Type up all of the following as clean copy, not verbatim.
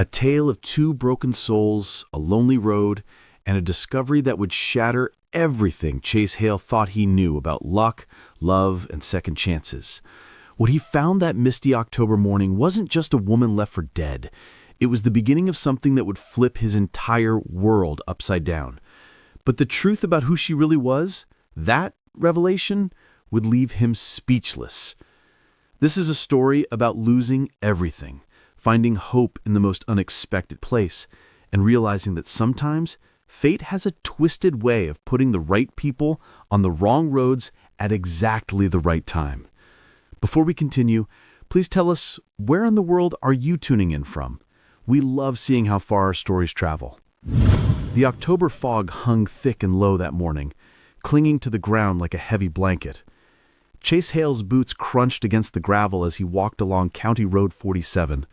A tale of two broken souls, a lonely road, and a discovery that would shatter everything Chase Hale thought he knew about luck, love, and second chances. What he found that misty October morning wasn't just a woman left for dead. It was the beginning of something that would flip his entire world upside down. But the truth about who she really was, that revelation, would leave him speechless. This is a story about losing everything, finding hope in the most unexpected place, and realizing that sometimes fate has a twisted way of putting the right people on the wrong roads at exactly the right time. Before we continue, please tell us, where in the world are you tuning in from? We love seeing how far our stories travel. The October fog hung thick and low that morning, clinging to the ground like a heavy blanket. Chase Hale's boots crunched against the gravel as he walked along County Road 47,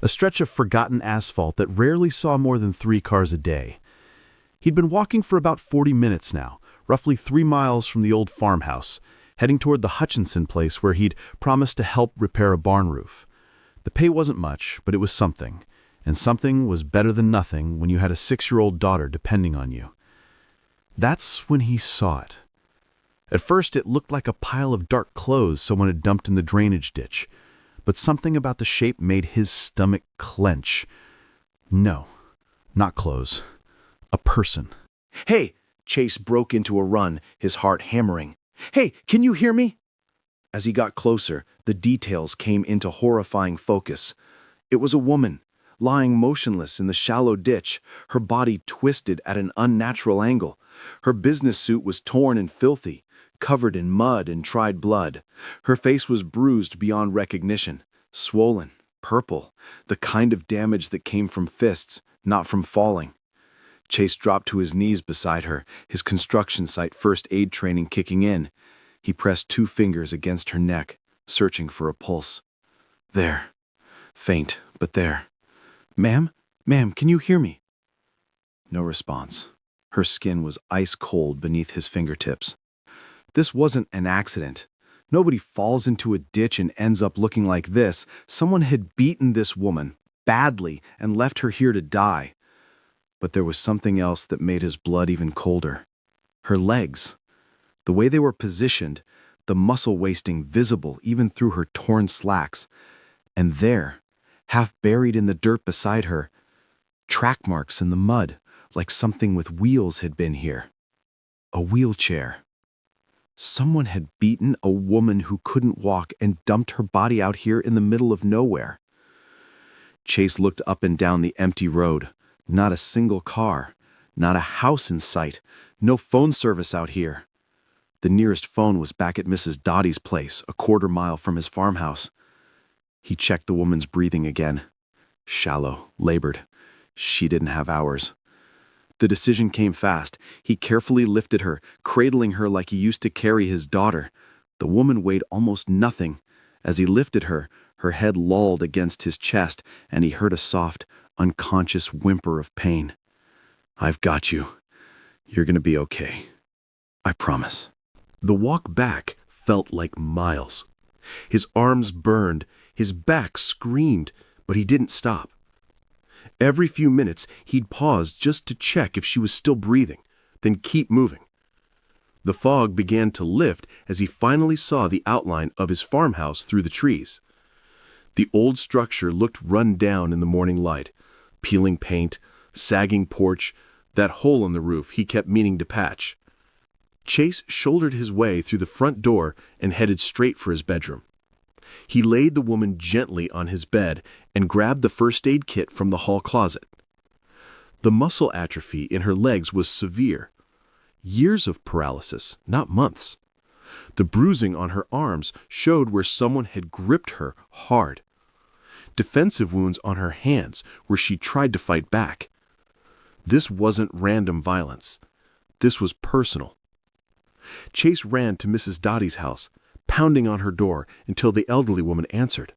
a stretch of forgotten asphalt that rarely saw more than 3 cars a day. He'd been walking for about 40 minutes now, roughly 3 miles from the old farmhouse, heading toward the Hutchinson place where he'd promised to help repair a barn roof. The pay wasn't much, but it was something, and something was better than nothing when you had a 6-year-old daughter depending on you. That's when he saw it. At first, it looked like a pile of dark clothes someone had dumped in the drainage ditch, but something about the shape made his stomach clench. No, not clothes. A person. "Hey!" Chase broke into a run, his heart hammering. "Hey, can you hear me?" As he got closer, the details came into horrifying focus. It was a woman, lying motionless in the shallow ditch, her body twisted at an unnatural angle. Her business suit was torn and filthy, covered in mud and dried blood. Her face was bruised beyond recognition, swollen, purple, the kind of damage that came from fists, not from falling. Chase dropped to his knees beside her, his construction site first aid training kicking in. He pressed 2 fingers against her neck, searching for a pulse. There. Faint, but there. "Ma'am? Ma'am, can you hear me?" No response. Her skin was ice cold beneath his fingertips. This wasn't an accident. Nobody falls into a ditch and ends up looking like this. Someone had beaten this woman, badly, and left her here to die. But there was something else that made his blood even colder. Her legs. The way they were positioned, the muscle wasting visible even through her torn slacks. And there, half buried in the dirt beside her, track marks in the mud, like something with wheels had been here. A wheelchair. Someone had beaten a woman who couldn't walk and dumped her body out here in the middle of nowhere. Chase looked up and down the empty road. Not a single car, not a house in sight, no phone service out here. The nearest phone was back at Mrs. Dottie's place, a 1/4 mile from his farmhouse. He checked the woman's breathing again. Shallow, labored. She didn't have hours. The decision came fast. He carefully lifted her, cradling her like he used to carry his daughter. The woman weighed almost nothing. As he lifted her, her head lolled against his chest, and he heard a soft, unconscious whimper of pain. "I've got you. You're gonna be okay. I promise." The walk back felt like miles. His arms burned, his back screamed, but he didn't stop. Every few minutes, he'd pause just to check if she was still breathing, then keep moving. The fog began to lift as he finally saw the outline of his farmhouse through the trees. The old structure looked run down in the morning light. Peeling paint, sagging porch, that hole in the roof he kept meaning to patch. Chase shouldered his way through the front door and headed straight for his bedroom. He laid the woman gently on his bed and grabbed the first aid kit from the hall closet. The muscle atrophy in her legs was severe. Years of paralysis, not months. The bruising on her arms showed where someone had gripped her hard. Defensive wounds on her hands where she tried to fight back. This wasn't random violence. This was personal. Chase ran to Mrs. Dottie's house, pounding on her door until the elderly woman answered.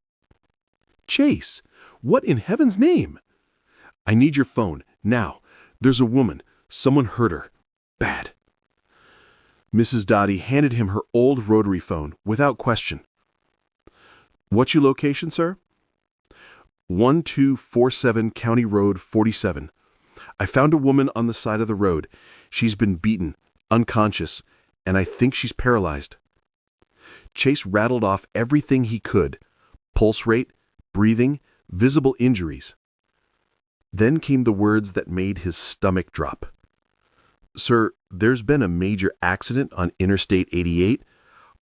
"Chase, what in heaven's name?" "I need your phone, now. There's a woman. Someone hurt her. Bad." Mrs. Dottie handed him her old rotary phone without question. "What's your location, sir?" 1247 County Road 47. I found a woman on the side of the road. She's been beaten, unconscious, and I think she's paralyzed." Chase rattled off everything he could: pulse rate, breathing, visible injuries. Then came the words that made his stomach drop. "Sir, there's been a major accident on Interstate 88.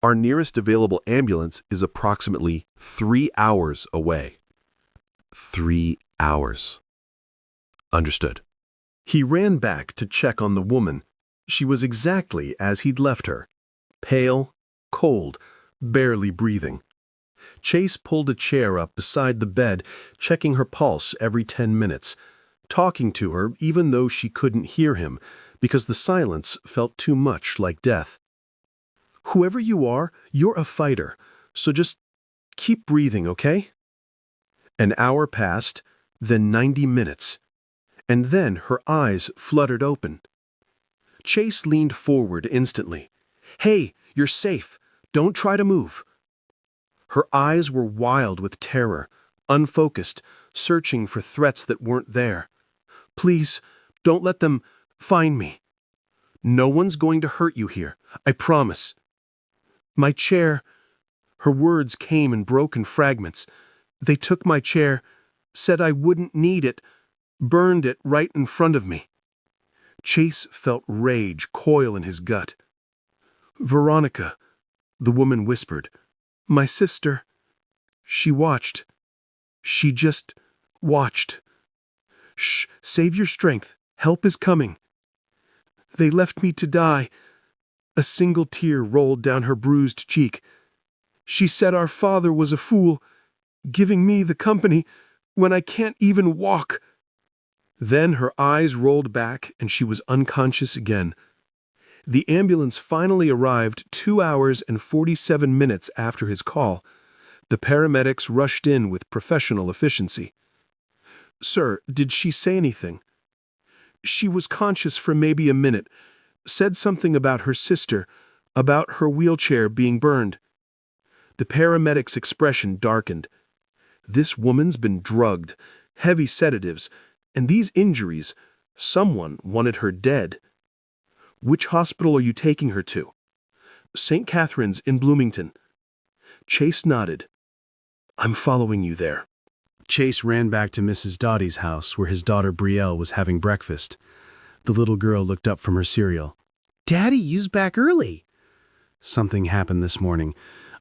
Our nearest available ambulance is approximately 3 hours away." 3 hours. Understood. He ran back to check on the woman. She was exactly as he'd left her. Pale, cold, barely breathing. Chase pulled a chair up beside the bed, checking her pulse every 10 minutes, talking to her even though she couldn't hear him, because the silence felt too much like death. "Whoever you are, you're a fighter, so just keep breathing, okay?" An hour passed, then 90 minutes, and then her eyes fluttered open. Chase leaned forward instantly. "Hey, you're safe. Don't try to move." Her eyes were wild with terror, unfocused, searching for threats that weren't there. "Please, don't let them find me. No one's going to hurt you here, I promise." "My chair." Her words came in broken fragments. "They took my chair, said I wouldn't need it, burned it right in front of me." Chase felt rage coil in his gut. "Veronica," the woman whispered. "My sister. She watched. She just watched. Shh, save your strength. Help is coming." "They left me to die." A single tear rolled down her bruised cheek. "She said our father was a fool, giving me the company when I can't even walk." Then her eyes rolled back and she was unconscious again. The ambulance finally arrived 2 hours and 47 minutes after his call. The paramedics rushed in with professional efficiency. "Sir, did she say anything?" "She was conscious for maybe a minute. Said something about her sister, about her wheelchair being burned." The paramedic's expression darkened. This woman's been drugged, heavy sedatives, and these injuries, someone wanted her dead. "Which hospital are you taking her to?" "St. Catherine's in Bloomington." Chase nodded. "I'm following you there." Chase ran back to Mrs. Dottie's house where his daughter Brielle was having breakfast. The little girl looked up from her cereal. "Daddy, you's back early." "Something happened this morning.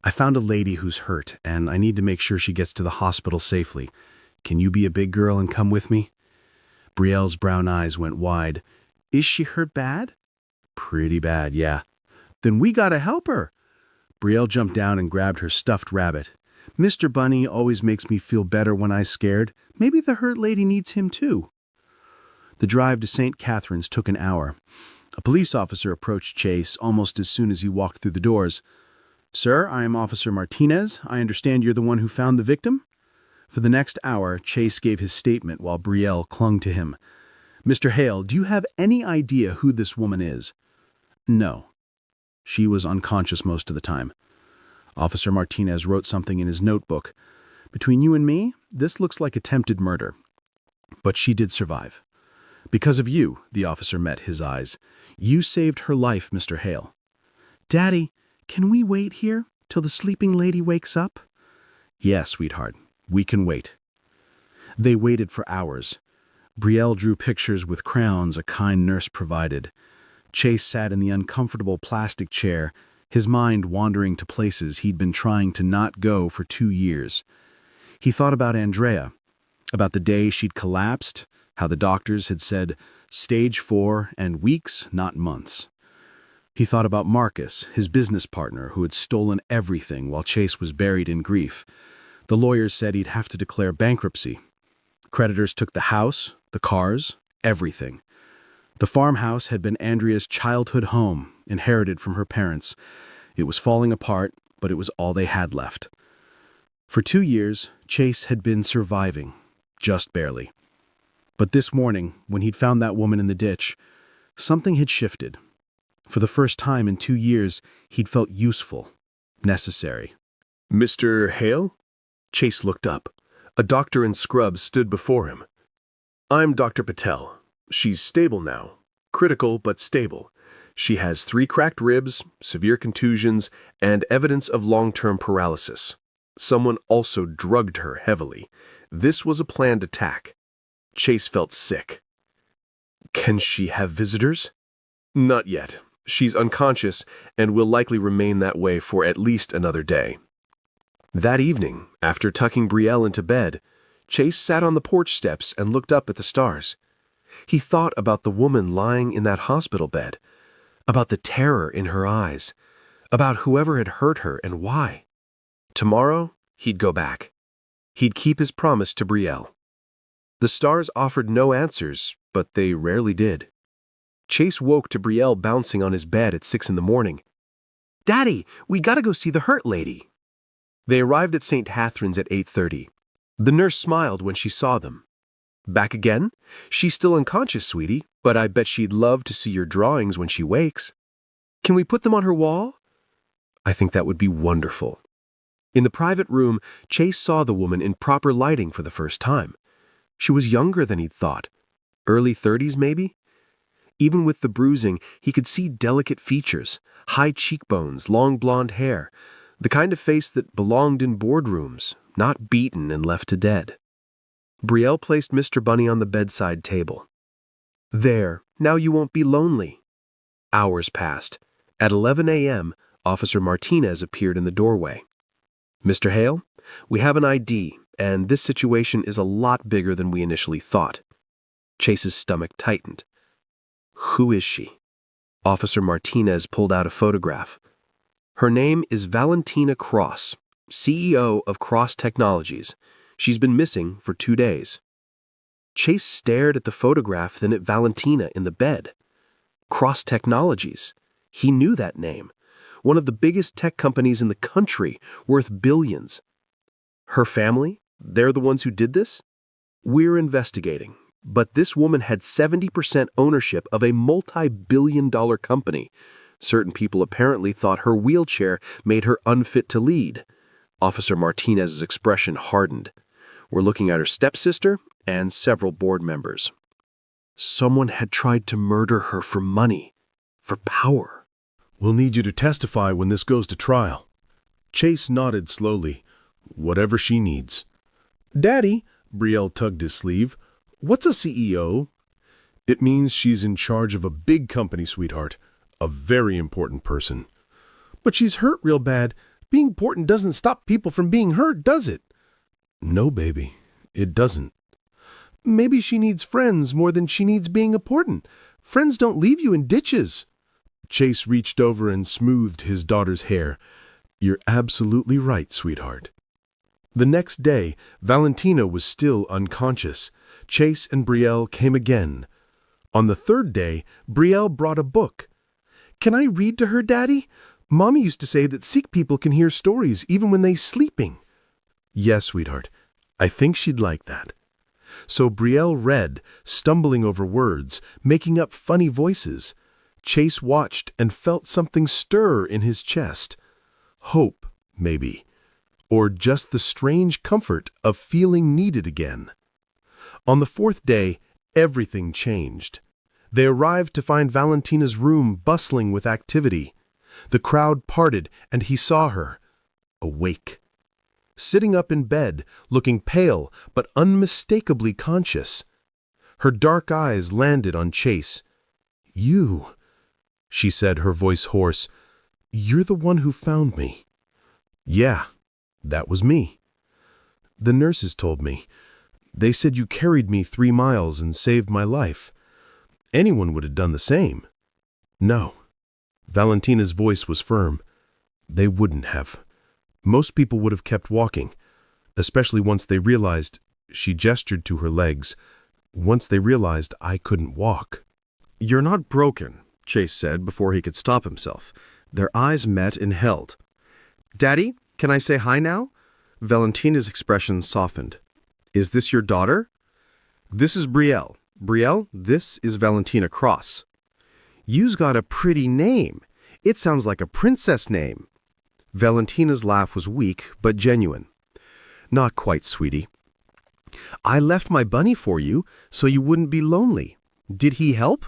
I found a lady who's hurt, and I need to make sure she gets to the hospital safely. Can you be a big girl and come with me?" Brielle's brown eyes went wide. "Is she hurt bad?" "Pretty bad, yeah." "Then we gotta help her." Brielle jumped down and grabbed her stuffed rabbit. "Mr. Bunny always makes me feel better when I'm scared. Maybe the hurt lady needs him too." The drive to St. Catherine's took an hour. A police officer approached Chase almost as soon as he walked through the doors. "Sir, I am Officer Martinez. I understand you're the one who found the victim?" For the next hour, Chase gave his statement while Brielle clung to him. "Mr. Hale, do you have any idea who this woman is?" "No." She was unconscious most of the time. Officer Martinez wrote something in his notebook. "Between you and me, this looks like attempted murder. But she did survive. Because of you," the officer met his eyes. "You saved her life, Mr. Hale." "Daddy, can we wait here till the sleeping lady wakes up?" "Yes, sweetheart, we can wait." They waited for hours. Brielle drew pictures with crayons a kind nurse provided. Chase sat in the uncomfortable plastic chair, his mind wandering to places he'd been trying to not go for 2 years. He thought about Andrea, about the day she'd collapsed, how the doctors had said stage 4 and weeks, not months. He thought about Marcus, his business partner, who had stolen everything while Chase was buried in grief. The lawyers said he'd have to declare bankruptcy. Creditors took the house, the cars, everything. The farmhouse had been Andrea's childhood home, inherited from her parents. It was falling apart, but it was all they had left. For 2 years, Chase had been surviving, just barely. But this morning, when he'd found that woman in the ditch, something had shifted. For the first time in 2 years, he'd felt useful, necessary. "Mr. Hale?" Chase looked up. A doctor in scrubs stood before him. "I'm Dr. Patel. She's stable now. Critical, but stable. She has 3 cracked ribs, severe contusions, and evidence of long-term paralysis. Someone also drugged her heavily. This was a planned attack." Chase felt sick. "Can she have visitors?" "Not yet. She's unconscious and will likely remain that way for at least another day." That evening, after tucking Brielle into bed, Chase sat on the porch steps and looked up at the stars. He thought about the woman lying in that hospital bed, about the terror in her eyes, about whoever had hurt her and why. Tomorrow, he'd go back. He'd keep his promise to Brielle. The stars offered no answers, but they rarely did. Chase woke to Brielle bouncing on his bed at 6 a.m. "Daddy, we gotta go see the hurt lady." They arrived at St. Hatherine's at 8:30. The nurse smiled when she saw them. "Back again? She's still unconscious, sweetie, but I bet she'd love to see your drawings when she wakes. Can we put them on her wall?" "I think that would be wonderful." In the private room, Chase saw the woman in proper lighting for the first time. She was younger than he'd thought. Early 30s, maybe? Even with the bruising, he could see delicate features, high cheekbones, long blonde hair, the kind of face that belonged in boardrooms, not beaten and left to dead. Brielle placed Mr. Bunny on the bedside table. "There, now you won't be lonely." Hours passed. At 11 a.m., Officer Martinez appeared in the doorway. "Mr. Hale, we have an ID, and this situation is a lot bigger than we initially thought." Chase's stomach tightened. "Who is she?" Officer Martinez pulled out a photograph. "Her name is Valentina Cross, CEO of Cross Technologies. She's been missing for 2 days." Chase stared at the photograph, then at Valentina in the bed. Cross Technologies. He knew that name. One of the biggest tech companies in the country, worth billions. Her family? They're the ones who did this? "We're investigating. But this woman had 70% ownership of a multi-billion-dollar company. Certain people apparently thought her wheelchair made her unfit to lead." Officer Martinez's expression hardened. "We're looking at her stepsister and several board members." Someone had tried to murder her for money, for power. "We'll need you to testify when this goes to trial." Chase nodded slowly. "Whatever she needs." "Daddy," Brielle tugged his sleeve, "what's a CEO?" "It means she's in charge of a big company, sweetheart. A very important person." "But she's hurt real bad. Being important doesn't stop people from being hurt, does it?" "No, baby, it doesn't." "Maybe she needs friends more than she needs being important. Friends don't leave you in ditches." Chase reached over and smoothed his daughter's hair. "You're absolutely right, sweetheart." The next day, Valentina was still unconscious. Chase and Brielle came again. On the 3rd day, Brielle brought a book. "Can I read to her, Daddy? Mommy used to say that sick people can hear stories even when they're sleeping." "Yes, sweetheart. I think she'd like that." So Brielle read, stumbling over words, making up funny voices. Chase watched and felt something stir in his chest. Hope, maybe. Or just the strange comfort of feeling needed again. On the 4th day, everything changed. They arrived to find Valentina's room bustling with activity. The crowd parted, and he saw her, awake. Sitting up in bed, looking pale but unmistakably conscious. Her dark eyes landed on Chase. "You," she said, her voice hoarse, "you're the one who found me." "Yeah, that was me. The nurses told me. They said you carried me 3 miles and saved my life. Anyone would have done the same." "No." Valentina's voice was firm. "They wouldn't have. Most people would have kept walking, especially once they realized," she gestured to her legs, "once they realized I couldn't walk." "You're not broken," Chase said before he could stop himself. Their eyes met and held. "Daddy, can I say hi now?" Valentina's expression softened. "Is this your daughter?" "This is Brielle. Brielle, this is Valentina Cross." "You's got a pretty name. It sounds like a princess name." Valentina's laugh was weak but genuine. "Not quite, sweetie. I left my bunny for you so you wouldn't be lonely. Did he help?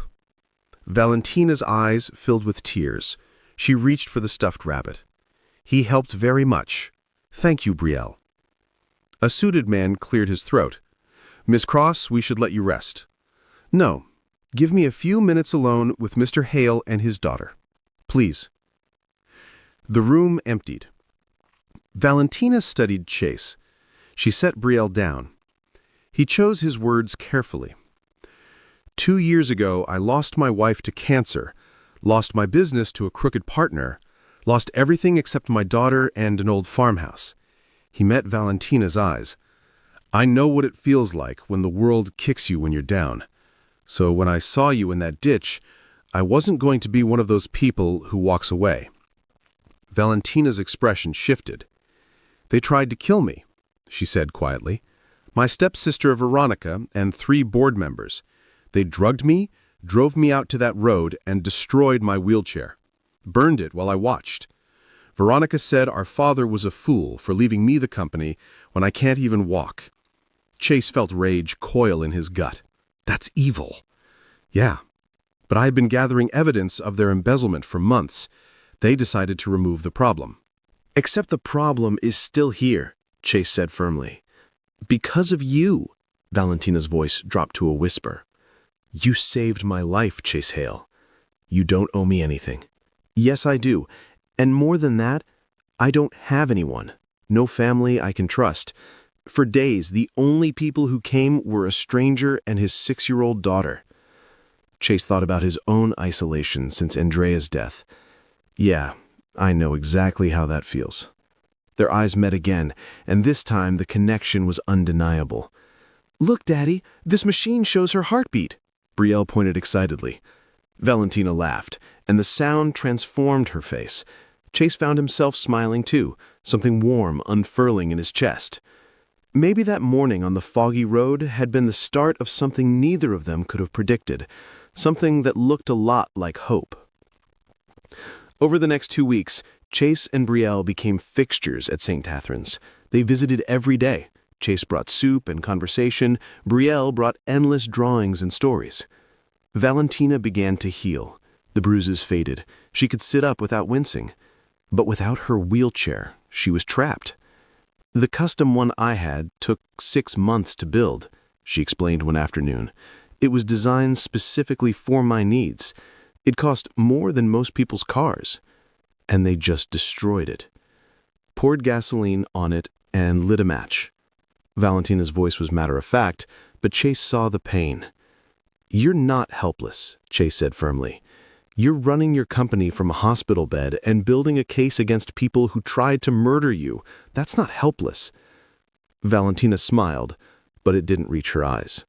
Valentina's eyes filled with tears. She reached for the stuffed rabbit. He helped very much. Thank you, Brielle. A suited man cleared his throat. Miss Cross, we should let you rest. No, give me a few minutes alone with Mr. Hale and his daughter. Please. The room emptied. Valentina studied Chase. She set Brielle down. He chose his words carefully. 2 years ago, I lost my wife to cancer, lost my business to a crooked partner, lost everything except my daughter and an old farmhouse. He met Valentina's eyes. I know what it feels like when the world kicks you when you're down. So when I saw you in that ditch, I wasn't going to be one of those people who walks away. Valentina's expression shifted. They tried to kill me, she said quietly. My stepsister Veronica and 3 board members. They drugged me, drove me out to that road, and destroyed my wheelchair. Burned it while I watched. Veronica said our father was a fool for leaving me the company when I can't even walk. Chase felt rage coil in his gut. That's evil. Yeah, but I had been gathering evidence of their embezzlement for months. They decided to remove the problem. Except the problem is still here, Chase said firmly. Because of you. Valentina's voice dropped to a whisper. You saved my life, Chase Hale. You don't owe me anything. Yes, I do. And more than that, I don't have anyone. No family I can trust. For days, the only people who came were a stranger and his 6-year-old daughter. Chase thought about his own isolation since Andrea's death. Yeah, I know exactly how that feels. Their eyes met again, and this time the connection was undeniable. Look, Daddy, this machine shows her heartbeat. Brielle pointed excitedly. Valentina laughed, and the sound transformed her face. Chase found himself smiling too, something warm unfurling in his chest. Maybe that morning on the foggy road had been the start of something neither of them could have predicted, something that looked a lot like hope. Over the next 2 weeks, Chase and Brielle became fixtures at St. Catherine's. They visited every day. Chase brought soup and conversation. Brielle brought endless drawings and stories. Valentina began to heal. The bruises faded. She could sit up without wincing. But without her wheelchair, she was trapped. The custom one I had took 6 months to build, she explained one afternoon. It was designed specifically for my needs. It cost more than most people's cars. And they just destroyed it. Poured gasoline on it and lit a match. Valentina's voice was matter-of-fact, but Chase saw the pain. You're not helpless, Chase said firmly. You're running your company from a hospital bed and building a case against people who tried to murder you. That's not helpless. Valentina smiled, but it didn't reach her eyes.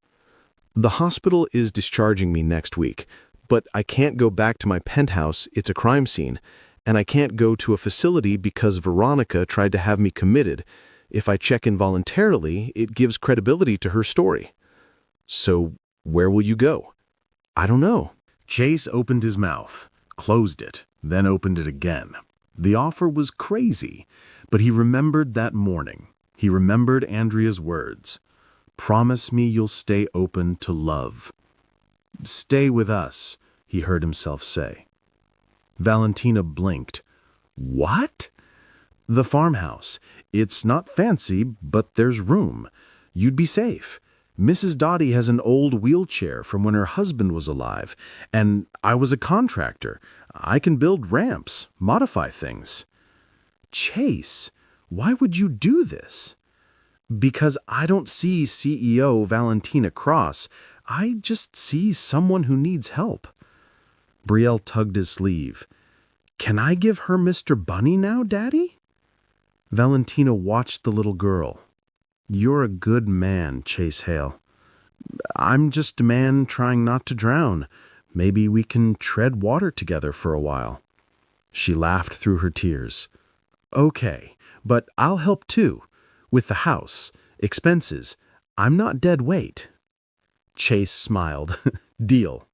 The hospital is discharging me next week, but I can't go back to my penthouse, it's a crime scene, and I can't go to a facility because Veronica tried to have me committed. If I check in voluntarily, it gives credibility to her story. So where will you go? I don't know. Chase opened his mouth, closed it, then opened it again. The offer was crazy, but he remembered that morning. He remembered Andrea's words. Promise me you'll stay open to love. Stay with us, he heard himself say. Valentina blinked. What? The farmhouse. It's not fancy, but there's room. You'd be safe. Mrs. Dottie has an old wheelchair from when her husband was alive, and I was a contractor. I can build ramps, modify things. Chase, why would you do this? Because I don't see CEO Valentina Cross. I just see someone who needs help. Brielle tugged his sleeve. Can I give her Mr. Bunny now, Daddy? Valentina watched the little girl. You're a good man, Chase Hale. I'm just a man trying not to drown. Maybe we can tread water together for a while. She laughed through her tears. Okay, but I'll help too. With the house, expenses. I'm not dead weight. Chase smiled. Deal.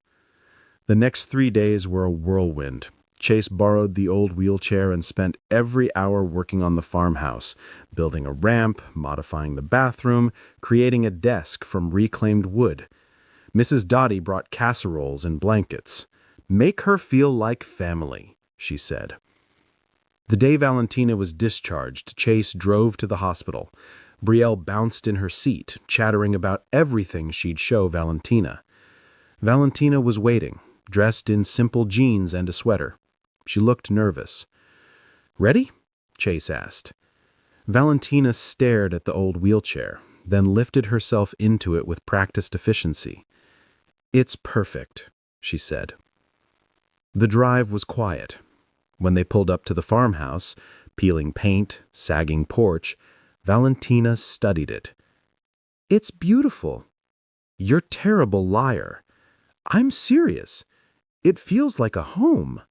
The next 3 days were a whirlwind. Chase borrowed the old wheelchair and spent every hour working on the farmhouse, building a ramp, modifying the bathroom, creating a desk from reclaimed wood. Mrs. Dottie brought casseroles and blankets. "Make her feel like family," she said. The day Valentina was discharged, Chase drove to the hospital. Brielle bounced in her seat, chattering about everything she'd show Valentina. Valentina was waiting, dressed in simple jeans and a sweater. She looked nervous. "Ready?" Chase asked. Valentina stared at the old wheelchair, then lifted herself into it with practiced efficiency. "It's perfect," she said. The drive was quiet. When they pulled up to the farmhouse, peeling paint, sagging porch, Valentina studied it. "It's beautiful." "You're a terrible liar." "I'm serious. It feels like a home."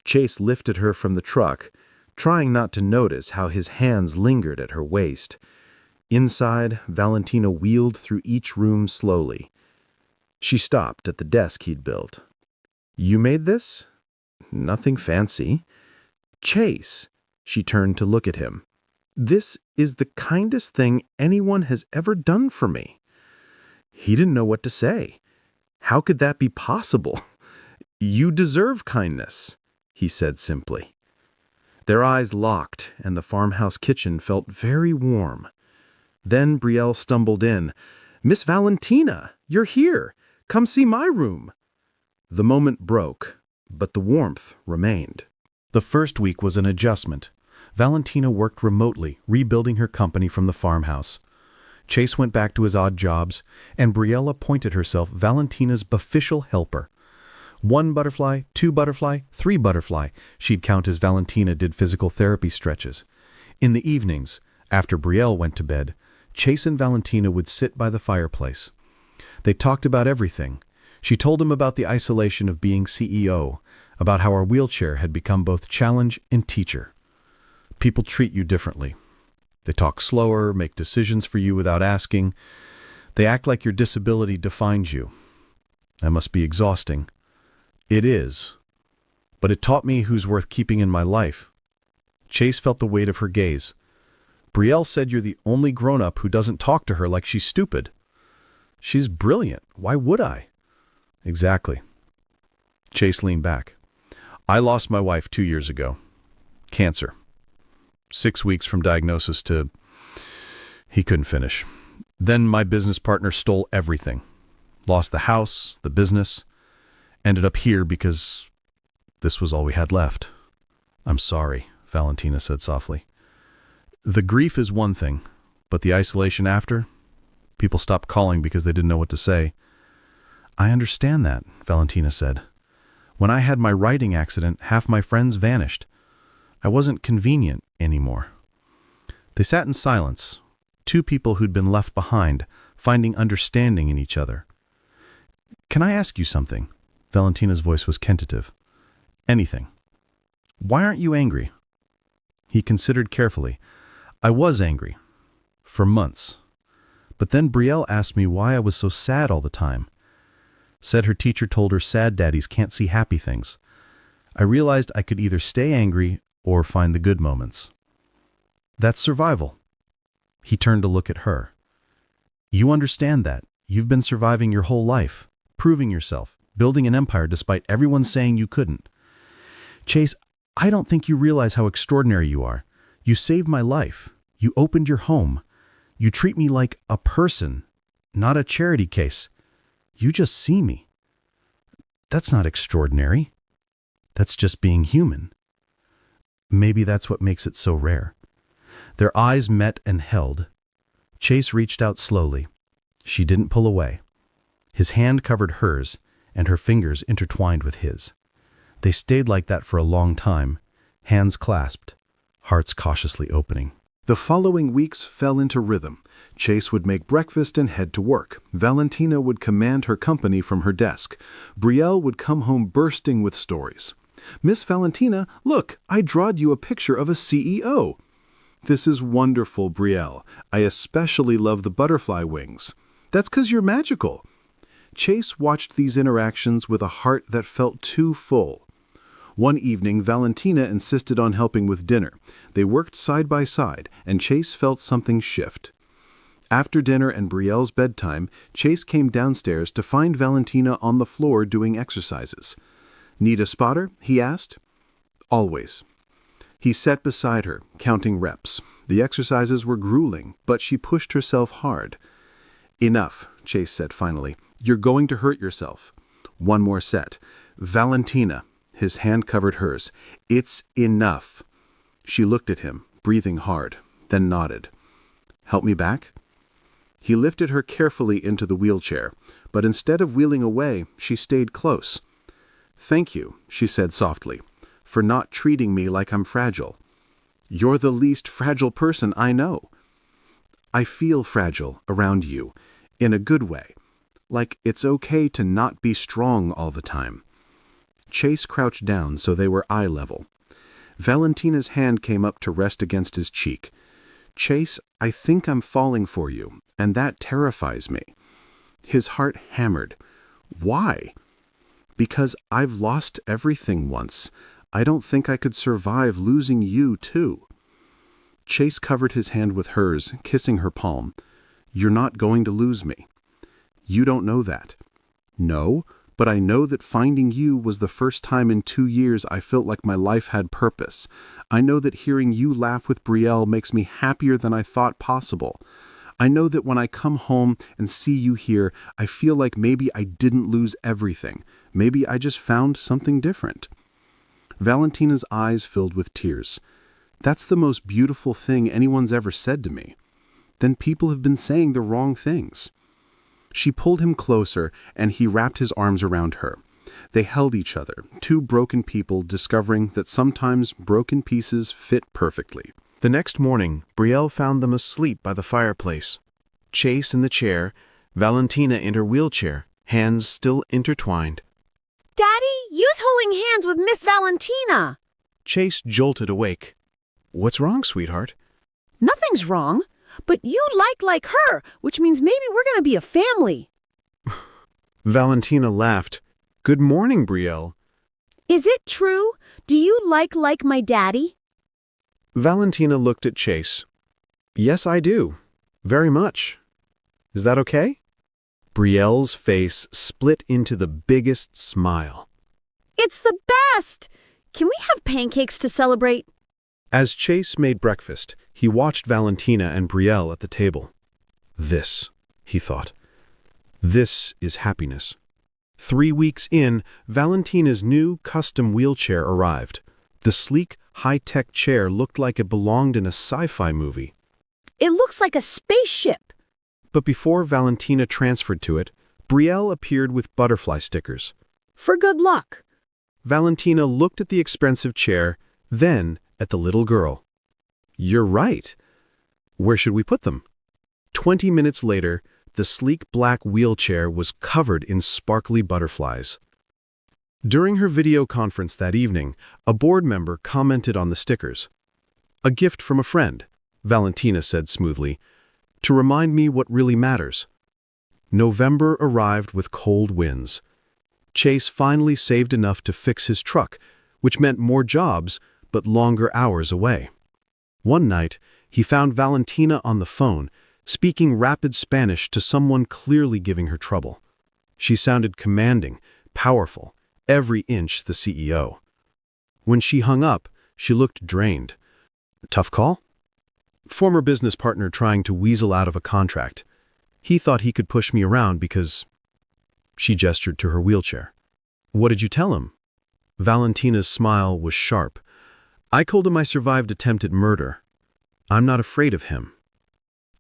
Chase lifted her from the truck, trying not to notice how his hands lingered at her waist. Inside, Valentina wheeled through each room slowly. She stopped at the desk he'd built. "You made this?" "Nothing fancy." "Chase," she turned to look at him. "This is the kindest thing anyone has ever done for me." He didn't know what to say. How could that be possible? "You deserve kindness," he said simply. Their eyes locked, and the farmhouse kitchen felt very warm. Then Brielle stumbled in. "Miss Valentina, you're here. Come see my room." The moment broke, but the warmth remained. The first week was an adjustment. Valentina worked remotely, rebuilding her company from the farmhouse. Chase went back to his odd jobs, and Brielle appointed herself Valentina's official helper. 1 butterfly, 2 butterfly, 3 butterfly, she'd count as Valentina did physical therapy stretches. In the evenings, after Brielle went to bed, Chase and Valentina would sit by the fireplace. They talked about everything. She told him about the isolation of being CEO, about how her wheelchair had become both challenge and teacher. People treat you differently. They talk slower, make decisions for you without asking. They act like your disability defines you. That must be exhausting. It is. But it taught me who's worth keeping in my life. Chase felt the weight of her gaze. Brielle said you're the only grown-up who doesn't talk to her like she's stupid. She's brilliant. Why would I? Exactly. Chase leaned back. I lost my wife 2 years ago. Cancer. 6 weeks from diagnosis to... He couldn't finish. Then my business partner stole everything. Lost the house, the business. Ended up here because this was all we had left. I'm sorry, Valentina said softly. The grief is one thing, but the isolation after? People stopped calling because they didn't know what to say. I understand that, Valentina said. When I had my writing accident, half my friends vanished. I wasn't convenient anymore. They sat in silence, 2 people who'd been left behind, finding understanding in each other. Can I ask you something? Valentina's voice was tentative. Anything. Why aren't you angry? He considered carefully. I was angry. For months. But then Brielle asked me why I was so sad all the time. Said her teacher told her sad daddies can't see happy things. I realized I could either stay angry or find the good moments. That's survival. He turned to look at her. You understand that. You've been surviving your whole life, proving yourself, building an empire despite everyone saying you couldn't. Chase, I don't think you realize how extraordinary you are. You saved my life. You opened your home. You treat me like a person, not a charity case. You just see me. That's not extraordinary. That's just being human. Maybe that's what makes it so rare. Their eyes met and held. Chase reached out slowly. She didn't pull away. His hand covered hers, and her fingers intertwined with his. They stayed like that for a long time, hands clasped, hearts cautiously opening. The following weeks fell into rhythm. Chase would make breakfast and head to work. Valentina would command her company from her desk. Brielle would come home bursting with stories. Miss Valentina, look, I drawed you a picture of a CEO. This is wonderful, Brielle. I especially love the butterfly wings. That's 'cause you're magical. Chase watched these interactions with a heart that felt too full. One evening, Valentina insisted on helping with dinner. They worked side by side, and Chase felt something shift. After dinner and Brielle's bedtime, Chase came downstairs to find Valentina on the floor doing exercises. "Need a spotter?" he asked. "Always." He sat beside her, counting reps. The exercises were grueling, but she pushed herself hard. "Enough," Chase said finally. "You're going to hurt yourself." "One more set." "Valentina." His hand covered hers. "It's enough." She looked at him, breathing hard, then nodded. "Help me back?" He lifted her carefully into the wheelchair, but instead of wheeling away, she stayed close. "Thank you," she said softly, "for not treating me like I'm fragile. You're the least fragile person I know." "I feel fragile around you, in a good way, like it's okay to not be strong all the time." Chase crouched down so they were eye level. Valentina's hand came up to rest against his cheek. "Chase, I think I'm falling for you, and that terrifies me." His heart hammered. "Why?" "Because I've lost everything once. I don't think I could survive losing you, too." Chase covered his hand with hers, kissing her palm. "You're not going to lose me." "You don't know that." "No, but I know that finding you was the first time in 2 years I felt like my life had purpose. I know that hearing you laugh with Brielle makes me happier than I thought possible. I know that when I come home and see you here, I feel like maybe I didn't lose everything. Maybe I just found something different." Valentina's eyes filled with tears. "That's the most beautiful thing anyone's ever said to me." "Then people have been saying the wrong things." She pulled him closer, and he wrapped his arms around her. They held each other, two broken people discovering that sometimes broken pieces fit perfectly. The next morning, Brielle found them asleep by the fireplace. Chase in the chair, Valentina in her wheelchair, hands still intertwined. "Daddy, you's holding hands with Miss Valentina." Chase jolted awake. "What's wrong, sweetheart?" "Nothing's wrong, but you like her, which means maybe we're going to be a family." Valentina laughed. "Good morning, Brielle." "Is it true? Do you like my daddy?" Valentina looked at Chase. "Yes, I do. Very much. Is that okay?" Brielle's face split into the biggest smile. "It's the best! Can we have pancakes to celebrate?" As Chase made breakfast, he watched Valentina and Brielle at the table. "This," he thought. "This is happiness." 3 weeks in, Valentina's new custom wheelchair arrived. The sleek, high-tech chair looked like it belonged in a sci-fi movie. "It looks like a spaceship." But before Valentina transferred to it, Brielle appeared with butterfly stickers. "For good luck." Valentina looked at the expensive chair, then at the little girl. "You're right. Where should we put them?" 20 minutes later, the sleek black wheelchair was covered in sparkly butterflies. During her video conference that evening, a board member commented on the stickers. "A gift from a friend," Valentina said smoothly, "to remind me what really matters." November arrived with cold winds. Chase finally saved enough to fix his truck, which meant more jobs, but longer hours away. One night, he found Valentina on the phone, speaking rapid Spanish to someone clearly giving her trouble. She sounded commanding, powerful, every inch the CEO. When she hung up, she looked drained. "Tough call?" "Former business partner trying to weasel out of a contract. He thought he could push me around because..." She gestured to her wheelchair. "What did you tell him?" Valentina's smile was sharp. "I told him I survived attempted murder. I'm not afraid of him."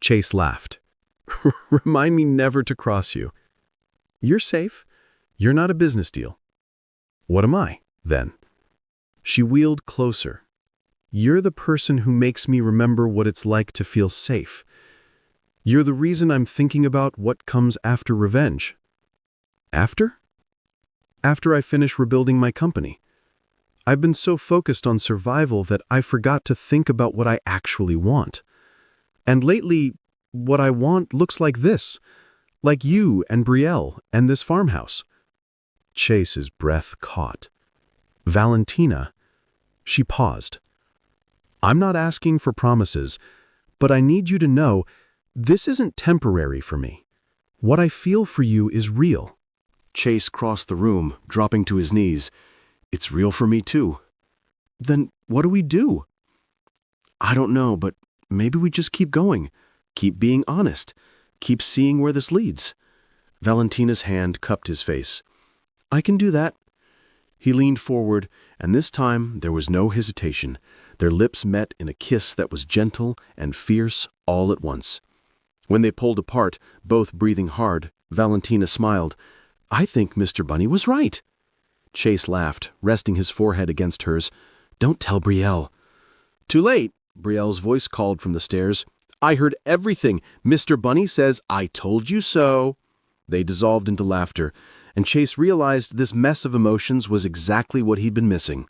Chase laughed. "Remind me never to cross you. You're safe. You're not a business deal." "What am I, then?" She wheeled closer. "You're the person who makes me remember what it's like to feel safe. You're the reason I'm thinking about what comes after revenge." "After?" "After I finish rebuilding my company. I've been so focused on survival that I forgot to think about what I actually want. And lately, what I want looks like this, like you and Brielle and this farmhouse." Chase's breath caught. Valentina. She paused. I'm not asking for promises, but I need you to know this isn't temporary for me. What I feel for you is real. Chase crossed the room, dropping to his knees. It's real for me too. Then what do we do? I don't know, but maybe we just keep going. Keep being honest. Keep seeing where this leads. Valentina's hand cupped his face. I can do that. He leaned forward, and this time there was no hesitation. Their lips met in a kiss that was gentle and fierce all at once. When they pulled apart, both breathing hard, Valentina smiled. I think Mr. Bunny was right. Chase laughed, resting his forehead against hers. Don't tell Brielle. Too late, Brielle's voice called from the stairs. I heard everything. Mr. Bunny says, I told you so. They dissolved into laughter, and Chase realized this mess of emotions was exactly what he'd been missing.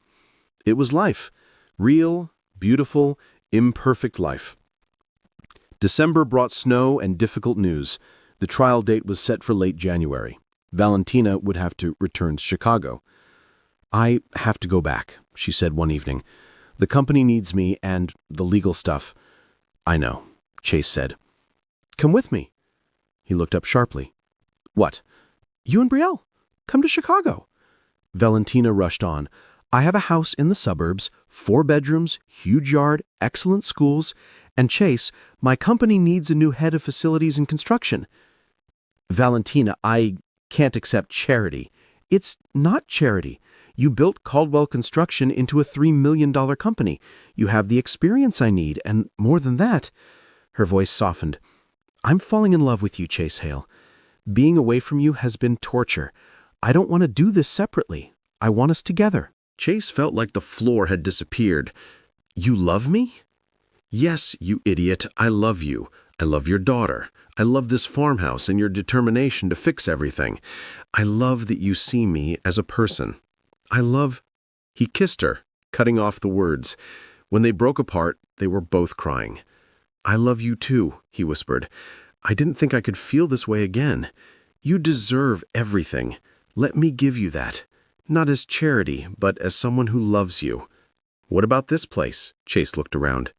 It was life. Real, beautiful, imperfect life. December brought snow and difficult news. The trial date was set for late January. Valentina would have to return to Chicago. I have to go back, she said one evening. The company needs me and the legal stuff. I know, Chase said. Come with me. He looked up sharply. What? You and Brielle? Come to Chicago. Valentina rushed on. I have a house in the suburbs, 4 bedrooms, huge yard, excellent schools, and Chase, my company needs a new head of facilities and construction. Valentina, I can't accept charity. It's not charity. You built Caldwell Construction into a $3 million company. You have the experience I need, and more than that. Her voice softened. I'm falling in love with you, Chase Hale. Being away from you has been torture. I don't want to do this separately. I want us together. Chase felt like the floor had disappeared. You love me? Yes, you idiot, I love you. I love your daughter. I love this farmhouse and your determination to fix everything. I love that you see me as a person. I love... He kissed her, cutting off the words. When they broke apart, they were both crying. I love you too, he whispered. I didn't think I could feel this way again. You deserve everything. Let me give you that. Not as charity, but as someone who loves you. What about this place? Chase looked around.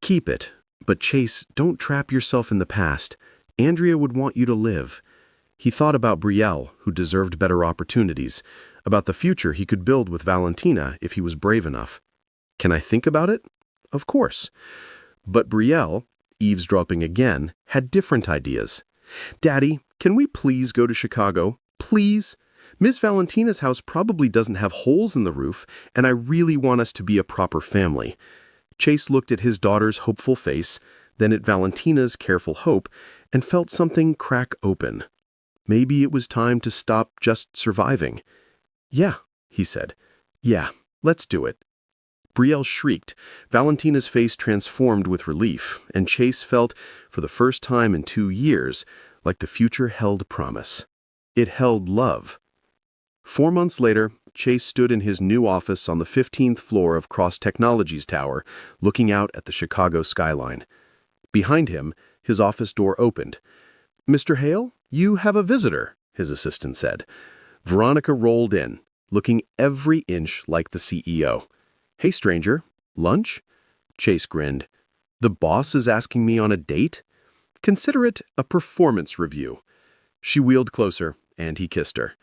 Keep it. But Chase, don't trap yourself in the past. Andrea would want you to live. He thought about Brielle, who deserved better opportunities, about the future he could build with Valentina if he was brave enough. Can I think about it? Of course. But Brielle, eavesdropping again, had different ideas. Daddy, can we please go to Chicago? Please? Miss Valentina's house probably doesn't have holes in the roof, and I really want us to be a proper family. Chase looked at his daughter's hopeful face, then at Valentina's careful hope, and felt something crack open. Maybe it was time to stop just surviving. Yeah, he said. Yeah, let's do it. Brielle shrieked. Valentina's face transformed with relief, and Chase felt, for the first time in 2 years, like the future held promise. It held love. 4 months later, Chase stood in his new office on the 15th floor of Cross Technologies Tower, looking out at the Chicago skyline. Behind him, his office door opened. Mr. Hale, you have a visitor, his assistant said. Veronica rolled in, looking every inch like the CEO. Hey, stranger, lunch? Chase grinned. The boss is asking me on a date? Consider it a performance review. She wheeled closer, and he kissed her.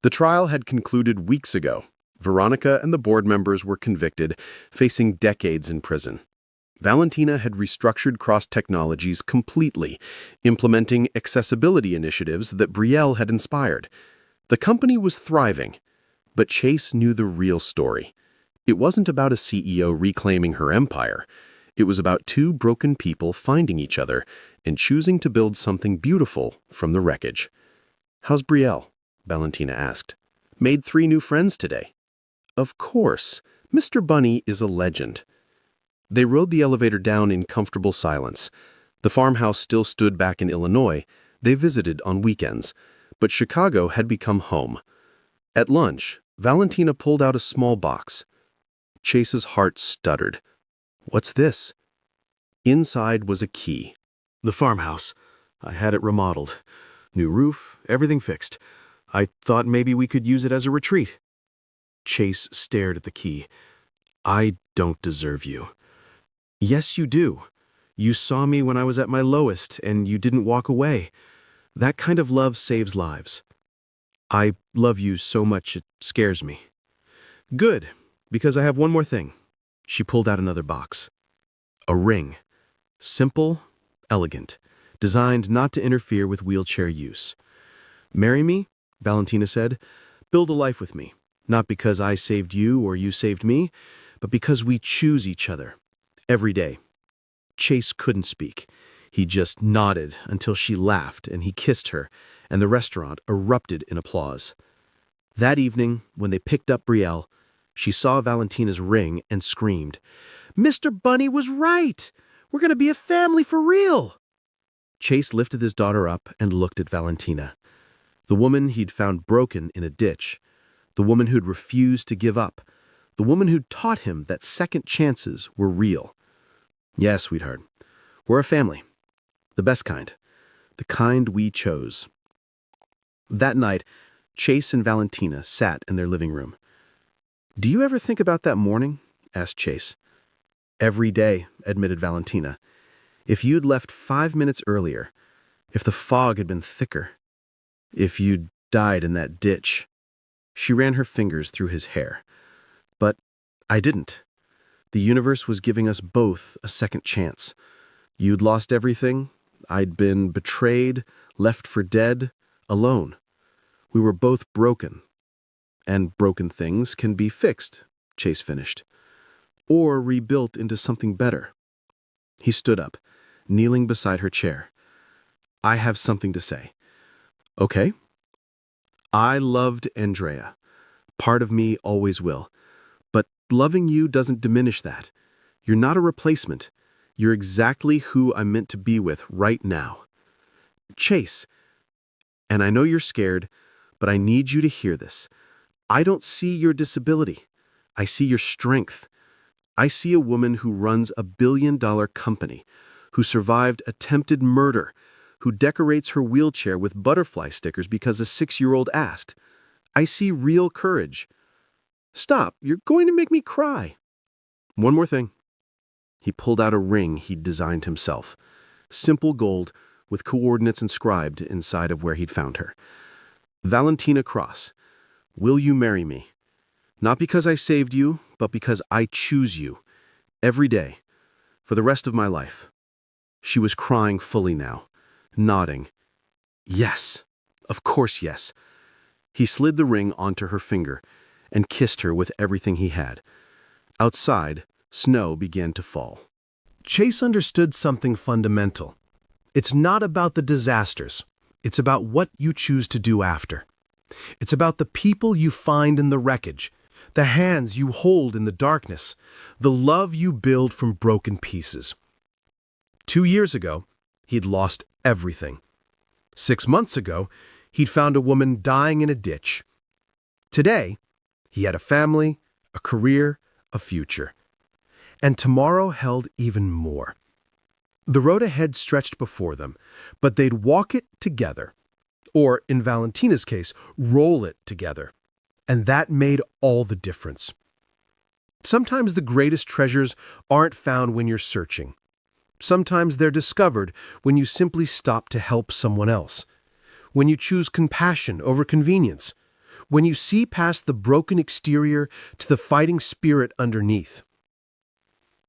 The trial had concluded weeks ago. Veronica and the board members were convicted, facing decades in prison. Valentina had restructured Cross Technologies completely, implementing accessibility initiatives that Brielle had inspired. The company was thriving, but Chase knew the real story. It wasn't about a CEO reclaiming her empire. It was about 2 broken people finding each other and choosing to build something beautiful from the wreckage. How's Brielle? Valentina asked. Made 3 new friends today. Of course. Mr. Bunny is a legend. They rode the elevator down in comfortable silence. The farmhouse still stood back in Illinois. They visited on weekends. But Chicago had become home. At lunch, Valentina pulled out a small box. Chase's heart stuttered. What's this? Inside was a key. The farmhouse. I had it remodeled. New roof, everything fixed. I thought maybe we could use it as a retreat. Chase stared at the key. "I don't deserve you." "Yes, you do. You saw me when I was at my lowest, and you didn't walk away. That kind of love saves lives. I love you so much it scares me." "Good, because I have one more thing." She pulled out another box. A ring. Simple, elegant, designed not to interfere with wheelchair use. "Marry me," Valentina said. "Build a life with me, not because I saved you or you saved me, but because we choose each other, every day." Chase couldn't speak. He just nodded until she laughed and he kissed her, and the restaurant erupted in applause. That evening, when they picked up Brielle, she saw Valentina's ring and screamed, "Mr. Bunny was right! We're going to be a family for real!" Chase lifted his daughter up and looked at Valentina. The woman he'd found broken in a ditch. The woman who'd refused to give up. The woman who'd taught him that second chances were real. "Yes, sweetheart. We're a family. The best kind. The kind we chose." That night, Chase and Valentina sat in their living room. "Do you ever think about that morning?" asked Chase. "Every day," admitted Valentina. "If you'd left 5 minutes earlier, if the fog had been thicker, if you'd died in that ditch." She ran her fingers through his hair. "But I didn't. The universe was giving us both a second chance. You'd lost everything. I'd been betrayed, left for dead, alone. We were both broken. And broken things can be fixed," Chase finished, "or rebuilt into something better." He stood up, kneeling beside her chair. "I have something to say." "Okay." "I loved Andrea. Part of me always will. But loving you doesn't diminish that. You're not a replacement. You're exactly who I'm meant to be with right now." "Chase, and I know you're scared, but I need you to hear this. I don't see your disability. I see your strength. I see a woman who runs a billion-dollar company, who survived attempted murder, who decorates her wheelchair with butterfly stickers because a 6-year-old asked. I see real courage." "Stop, you're going to make me cry." "One more thing." He pulled out a ring he'd designed himself. Simple gold with coordinates inscribed inside of where he'd found her. "Valentina Cross, will you marry me? Not because I saved you, but because I choose you. Every day. For the rest of my life." She was crying fully now, nodding. "Yes. Of course yes." He slid the ring onto her finger and kissed her with everything he had. Outside, snow began to fall. Chase understood something fundamental. It's not about the disasters. It's about what you choose to do after. It's about the people you find in the wreckage, the hands you hold in the darkness, the love you build from broken pieces. 2 years ago, he'd lost everything. 6 months ago, he'd found a woman dying in a ditch. Today, he had a family, a career, a future. And tomorrow held even more. The road ahead stretched before them, but they'd walk it together. Or, in Valentina's case, roll it together. And that made all the difference. Sometimes the greatest treasures aren't found when you're searching. Sometimes they're discovered when you simply stop to help someone else. When you choose compassion over convenience. When you see past the broken exterior to the fighting spirit underneath.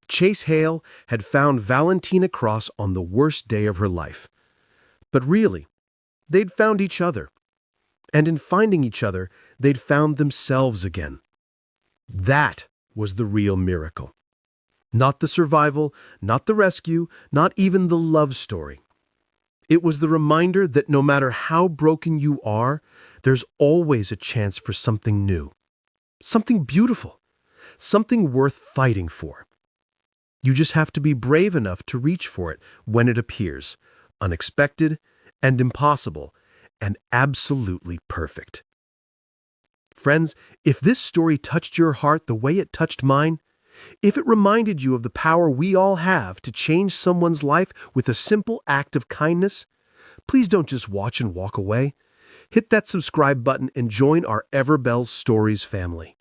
Chase Hale had found Valentina Cross on the worst day of her life. But really, they'd found each other. And in finding each other, they'd found themselves again. That was the real miracle. Not the survival, not the rescue, not even the love story. It was the reminder that no matter how broken you are, there's always a chance for something new. Something beautiful. Something worth fighting for. You just have to be brave enough to reach for it when it appears, unexpected and impossible, and absolutely perfect. Friends, if this story touched your heart the way it touched mine, if it reminded you of the power we all have to change someone's life with a simple act of kindness, please don't just watch and walk away. Hit that subscribe button and join our Everbells Stories family.